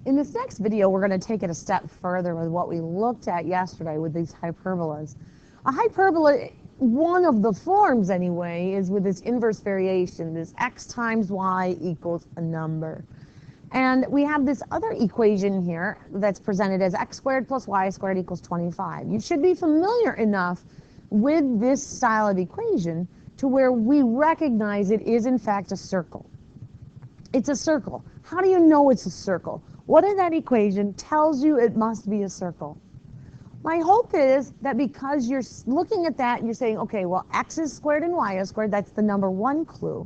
In this next video, we're going to take it a step further with what we looked at yesterday with these hyperbolas. A hyperbola, one of the forms anyway, is with this inverse variation, this x times y equals a number. And we have this other equation here that's presented as x squared plus y squared equals 25. You should be familiar enough with this style of equation to where we recognize it is in fact a circle. It's a circle. How do you know it's a circle? What in that equation tells you it must be a circle? My hope is that because you're looking at that and you're saying, okay, well, x is squared and y is squared, that's the number one clue.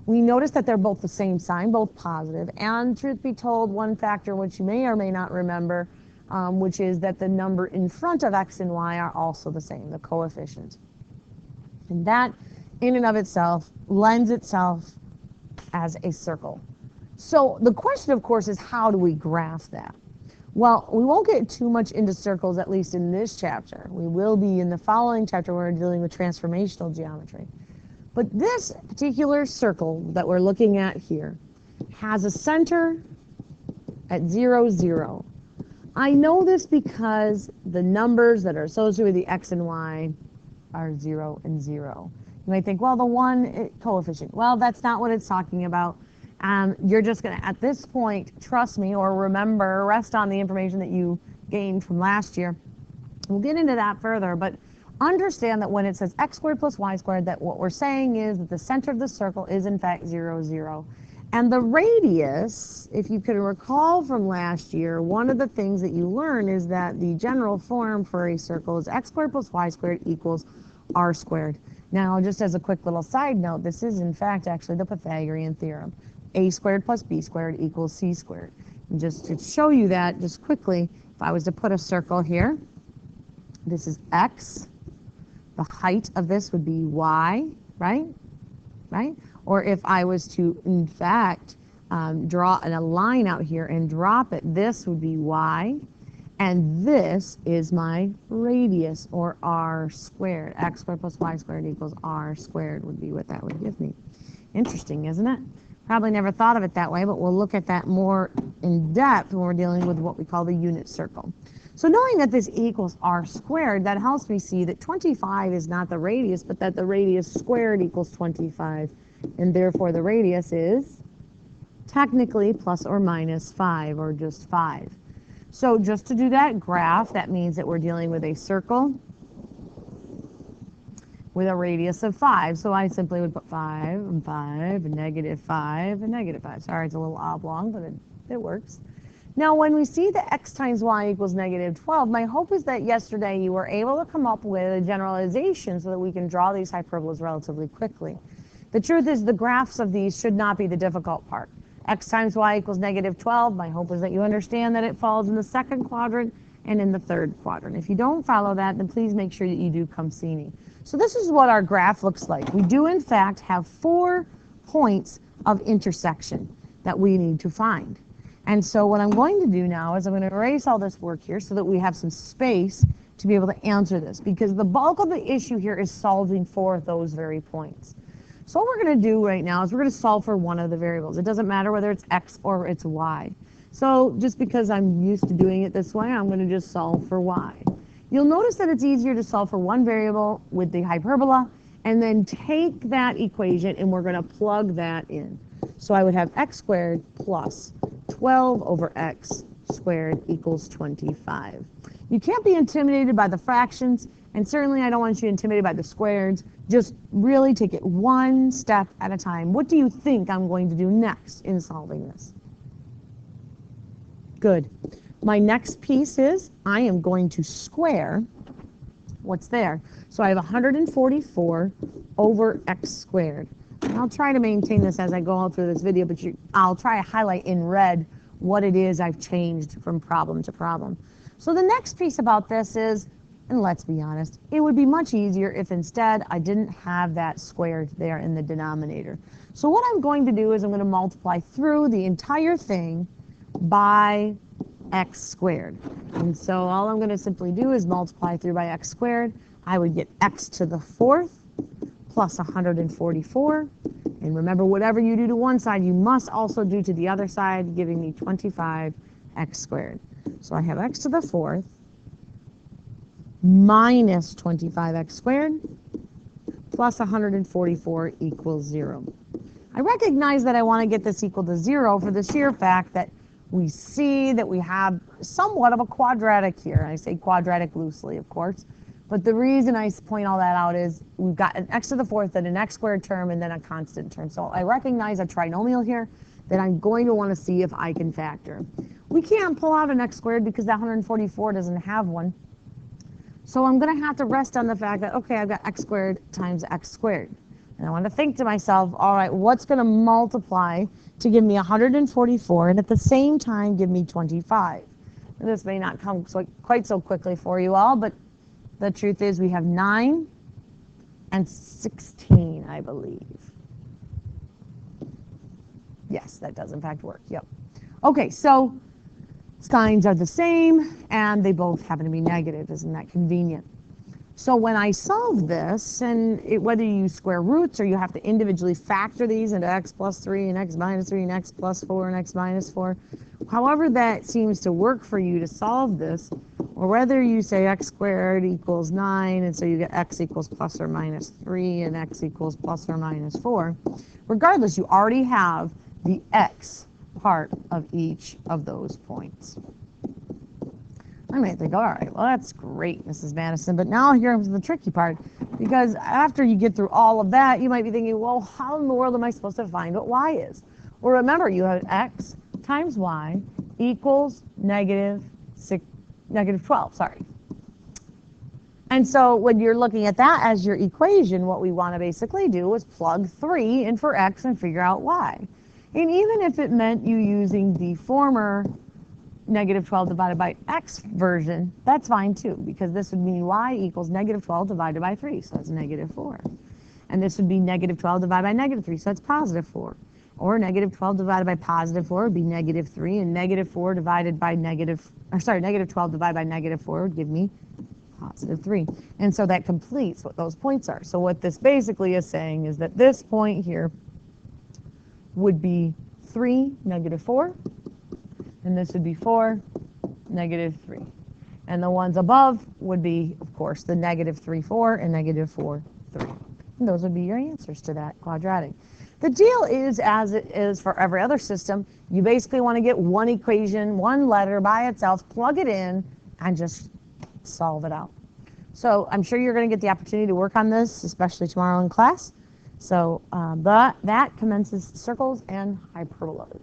We notice that they're both the same sign, both positive, and truth be told, one factor which you may or may not remember, which is that the number in front of x and y are also the same, the coefficient. And that, in and of itself, lends itself as a circle. So the question, of course, is how do we graph that? Well, we won't get too much into circles, at least in this chapter. We will be in the following chapter where we're dealing with transformational geometry. But this particular circle that we're looking at here has a center at 0, 0. I know this because the numbers that are associated with the x and y are 0 and 0. You might think, well, the one coefficient. Well, that's not what it's talking about. You're just going to, at this point, trust me or remember, rest on the information that you gained from last year. We'll get into that further, but understand that when it says x squared plus y squared, that what we're saying is that the center of the circle is in fact 0, 0. And the radius, if you can recall from last year, one of the things that you learn is that the general form for a circle is x squared plus y squared equals r squared. Now, just as a quick little side note, this is in fact actually the Pythagorean Theorem. A squared plus b squared equals c squared. And just to show you that, just quickly, if I was to put a circle here, this is x. The height of this would be y, right? Right? Or if I was to, in fact, draw a line out here and drop it, this would be y. And this is my radius, or r squared. X squared plus y squared equals r squared would be what that would give me. Interesting, isn't it? Probably never thought of it that way, but we'll look at that more in depth when we're dealing with what we call the unit circle. So knowing that this equals r squared, that helps me see that 25 is not the radius, but that the radius squared equals 25. And therefore the radius is technically plus or minus 5, or just 5. So just to do that graph, that means that we're dealing with a circle with a radius of 5. So I simply would put 5 and 5 and -5 and -5. Sorry, it's a little oblong, but it works. Now, when we see that x times y equals -12, my hope is that yesterday you were able to come up with a generalization so that we can draw these hyperbolas relatively quickly. The truth is the graphs of these should not be the difficult part. X times y equals -12. My hope is that you understand that it falls in the second quadrant and in the third quadrant. If you don't follow that, then please make sure that you do come see me. So this is what our graph looks like. We do, in fact, have 4 points of intersection that we need to find. And so what I'm going to do now is I'm going to erase all this work here so that we have some space to be able to answer this, because the bulk of the issue here is solving for those very points. So what we're going to do right now is we're going to solve for one of the variables. It doesn't matter whether it's x or it's y. So just because I'm used to doing it this way, I'm going to just solve for y. You'll notice that it's easier to solve for one variable with the hyperbola and then take that equation and we're going to plug that in. So I would have x squared plus 12 over x squared equals 25. You can't be intimidated by the fractions, and certainly I don't want you intimidated by the squareds. Just really take it one step at a time. What do you think I'm going to do next in solving this? Good. My next piece is I am going to square what's there. So I have 144 over x squared. And I'll try to maintain this as I go on through this video, but I'll try to highlight in red what it is I've changed from problem to problem. So the next piece about this is, and let's be honest, it would be much easier if instead I didn't have that squared there in the denominator. So what I'm going to do is I'm going to multiply through the entire thing by x squared. And so all I'm going to simply do is multiply through by x squared. I would get x to the 4th plus 144. And remember, whatever you do to one side, you must also do to the other side, giving me 25 x squared. So I have x to the 4th minus 25x squared plus 144 equals 0. I recognize that I want to get this equal to 0 for the sheer fact that we see that we have somewhat of a quadratic here. I say quadratic loosely, of course. But the reason I point all that out is we've got an x to the 4th and an x squared term and then a constant term. So I recognize a trinomial here that I'm going to want to see if I can factor. We can't pull out an x squared because that 144 doesn't have one. So I'm going to have to rest on the fact that, okay, I've got x squared times x squared. And I want to think to myself, all right, what's going to multiply to give me 144 and at the same time give me 25? And this may not come quite so quickly for you all, but the truth is we have 9 and 16, I believe. Yes, that does in fact work. Yep. Okay, so signs are the same and they both happen to be negative. Isn't that convenient? So when I solve this, and whether you use square roots or you have to individually factor these into x plus 3 and x minus 3 and x plus 4 and x minus 4, however that seems to work for you to solve this, or whether you say x squared equals 9 and so you get x equals plus or minus 3 and x equals plus or minus 4, regardless, you already have the x part of each of those points. I might think, all right, well, that's great, Mrs. Madison, but now here comes the tricky part, because after you get through all of that, you might be thinking, well, how in the world am I supposed to find what y is? Well, remember, you have x times y equals negative 12, sorry. And so when you're looking at that as your equation, what we want to basically do is plug 3 in for x and figure out y. And even if it meant you using the former negative 12 divided by x version, that's fine too, because this would mean y equals negative 12 divided by 3, so that's negative 4. And this would be negative 12 divided by negative 3, so that's positive 4. Or negative 12 divided by positive 4 would be negative 3, and negative 12 divided by negative 4 would give me positive 3. And so that completes what those points are. So what this basically is saying is that this point here would be 3, negative 4, and this would be 4, negative 3. And the ones above would be, of course, the negative 3, 4, and negative 4, 3. And those would be your answers to that quadratic. The deal is, as it is for every other system, you basically want to get one equation, one letter by itself, plug it in, and just solve it out. So I'm sure you're going to get the opportunity to work on this, especially tomorrow in class. So that commences circles and hyperbolas.